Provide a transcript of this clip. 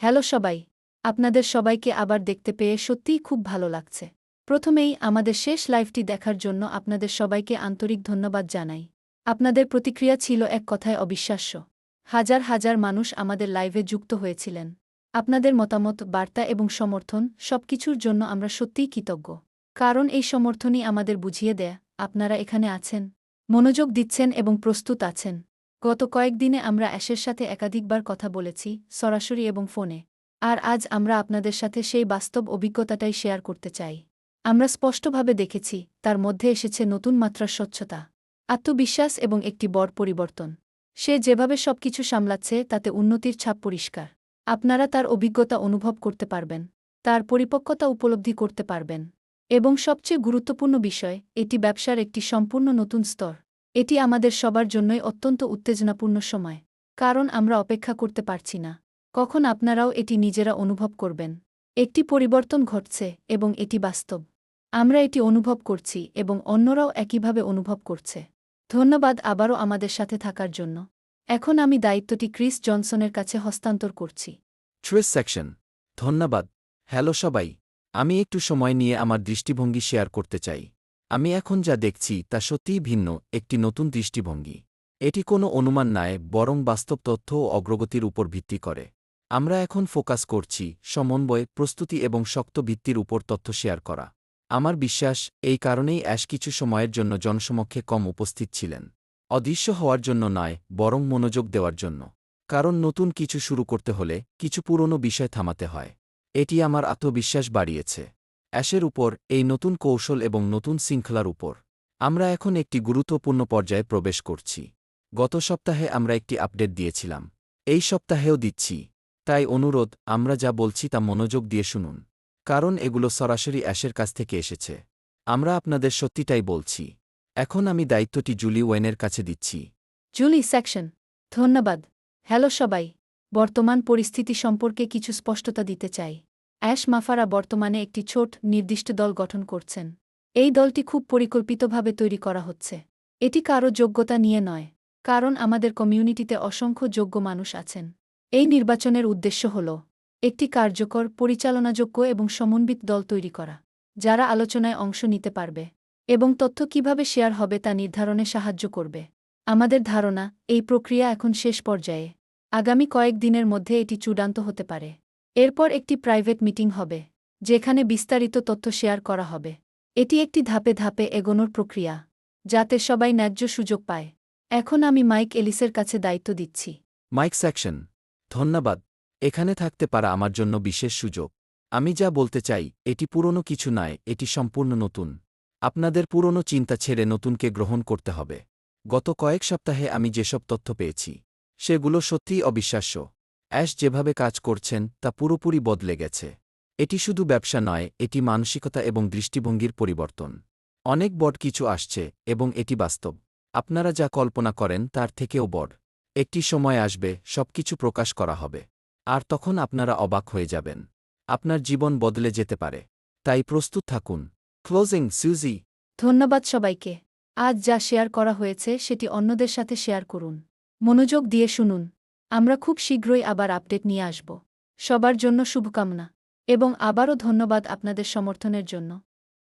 Hello সবাই, আপনাদের সবাইকে আবার দেখতে পেয়ে সত্যিই খুব ভালো লাগছে। প্রথমেই আমাদের শেষ লাইভটি দেখার জন্য আপনাদের সবাইকে আন্তরিক ধন্যবাদ জানাই। আপনাদের প্রতিক্রিয়া ছিল এক কথায় অবিশ্বাস্য। হাজার হাজার মানুষ আমাদের লাইভে যুক্ত হয়েছিলেন। আপনাদের মতামত, বার্তা এবং সমর্থন সবকিছুর জন্য আমরা সত্যিই কৃতজ্ঞ। কারণ এই সমর্থনই আমাদের বুঝিয়ে দেয় আপনারা এখানে আছেন, মনোযোগ দিচ্ছেন এবং প্রস্তুত আছেন। গত কয়েকদিনে আমরা অ্যাশের সাথে একাধিকবার কথা বলেছি, সরাসরি এবং ফোনে। আর আজ আমরা আপনাদের সাথে সেই বাস্তব অভিজ্ঞতাটাই শেয়ার করতে চাই। আমরা স্পষ্টভাবে দেখেছি, তার মধ্যে এসেছে নতুন মাত্রার স্বচ্ছতা, আত্মবিশ্বাস এবং একটি বড় পরিবর্তন। সে যেভাবে সবকিছু সামলাচ্ছে তাতে উন্নতির ছাপ পরিষ্কার। আপনারা তার অভিজ্ঞতা অনুভব করতে পারবেন, তার পরিপক্কতা উপলব্ধি করতে পারবেন। এবং সবচেয়ে গুরুত্বপূর্ণ বিষয়, এটি ব্যবসার একটি সম্পূর্ণ নতুন স্তর। এটি আমাদের সবার জন্যই অত্যন্ত উত্তেজনাপূর্ণ সময়। কারণ আমরা অপেক্ষা করতে পারছি না কখন আপনারাও এটি নিজেরা অনুভব করবেন। একটি পরিবর্তন ঘটছে এবং এটি বাস্তব। আমরা এটি অনুভব করছি এবং অন্যরাও একইভাবে অনুভব করছে। ধন্যবাদ আবারও আমাদের সাথে থাকার জন্য। এখন আমি দায়িত্বটি ক্রিস জনসনের কাছে হস্তান্তর করছি। Trace section. ধন্যবাদ। হ্যালো সবাই, আমি একটু সময় নিয়ে আমার দৃষ্টিভঙ্গি শেয়ার করতে চাই। আমি এখন যা দেখছি তা সত্যিই ভিন্ন, একটি নতুন দৃষ্টিভঙ্গি। এটি কোনো অনুমান নয়, বরং বাস্তব তথ্য ও অগ্রগতির উপর ভিত্তি করে। আমরা এখন ফোকাস করছি সমন্বয়, প্রস্তুতি এবং শক্ত ভিত্তির উপর তথ্য শেয়ার করা। আমার বিশ্বাস, এই কারণেই অ্যাশ কিছু সময়ের জন্য জনসমক্ষে কম উপস্থিত ছিলেন। অদৃশ্য হওয়ার জন্য নয়, বরং মনোযোগ দেওয়ার জন্য। কারণ নতুন কিছু শুরু করতে হলে কিছু পুরনো বিষয় থামাতে হয়। এটি আমার আত্মবিশ্বাস বাড়িয়েছে অ্যাশের উপর, এই নতুন কৌশল এবং নতুন শৃঙ্খলার উপর। আমরা এখন একটি গুরুত্বপূর্ণ পর্যায়ে প্রবেশ করছি। গত সপ্তাহে আমরা একটি আপডেট দিয়েছিলাম, এই সপ্তাহেও দিচ্ছি। তাই অনুরোধ, আমরা যা বলছি তা মনোযোগ দিয়ে শুনুন। কারণ এগুলো সরাসরি অ্যাশের কাছ থেকে এসেছে। আমরা আপনাদের সত্যিটাই বলছি। এখন আমি দায়িত্বটি জুলি ওয়েনের কাছে দিচ্ছি। Julie section. ধন্যবাদ। হ্যালো সবাই, বর্তমান পরিস্থিতি সম্পর্কে কিছু স্পষ্টতা দিতে চাই। অ্যাশ মাফারা বর্তমানে একটি ছোট, নির্দিষ্ট দল গঠন করছেন। এই দলটি খুব পরিকল্পিতভাবে তৈরি করা হচ্ছে। এটি কারও যোগ্যতা নিয়ে নয়, কারণ আমাদের কমিউনিটিতে অসংখ্য যোগ্য মানুষ আছেন। এই নির্বাচনের উদ্দেশ্য হল একটি কার্যকর, পরিচালনাযোগ্য এবং সমন্বিত দল তৈরি করা, যারা আলোচনায় অংশ নিতে পারবে এবং তথ্য কিভাবে শেয়ার হবে তা নির্ধারণে সাহায্য করবে। আমাদের ধারণা, এই প্রক্রিয়া এখন শেষ পর্যায়ে। আগামী কয়েক দিনের মধ্যে এটি চূড়ান্ত হতে পারে। এরপর একটি প্রাইভেট মিটিং হবে, যেখানে বিস্তারিত তথ্য শেয়ার করা হবে। এটি একটি ধাপে ধাপে এগোনোর প্রক্রিয়া, যাতে সবাই ন্যায্য সুযোগ পায়। এখন আমি মাইক এলিসের কাছে দায়িত্ব দিচ্ছি। Mike section. ধন্যবাদ। এখানে থাকতে পারা আমার জন্য বিশেষ সুযোগ। আমি যা বলতে চাই, এটি পুরনো কিছু নয়, এটি সম্পূর্ণ নতুন। আপনাদের পুরনো চিন্তা ছেড়ে নতুনকে গ্রহণ করতে হবে। গত কয়েক সপ্তাহে আমি যেসব তথ্য পেয়েছি, সেগুলো সত্যিই অবিশ্বাস্য। অ্যাশ যেভাবে কাজ করছেন তা পুরোপুরি বদলে গেছে। এটি শুধু ব্যবসা নয়, এটি মানসিকতা এবং দৃষ্টিভঙ্গির পরিবর্তন। অনেক বড় কিছু আসছে এবং এটি বাস্তব। আপনারা যা কল্পনা করেন তার থেকেও বড়। একটি সময় আসবে, সবকিছু প্রকাশ করা হবে। আর তখন আপনারা অবাক হয়ে যাবেন। আপনার জীবন বদলে যেতে পারে। তাই প্রস্তুত থাকুন। ক্লোজিং, সুজি। ধন্যবাদ সবাইকে। আজ যা শেয়ার করা হয়েছে সেটি অন্যদের সাথে শেয়ার করুন। মনোযোগ দিয়ে শুনুন। আমরা খুব শীঘ্রই আবার আপডেট নিয়ে আসব। সবার জন্য শুভকামনা এবং আবারও ধন্যবাদ আপনাদের সমর্থনের জন্য।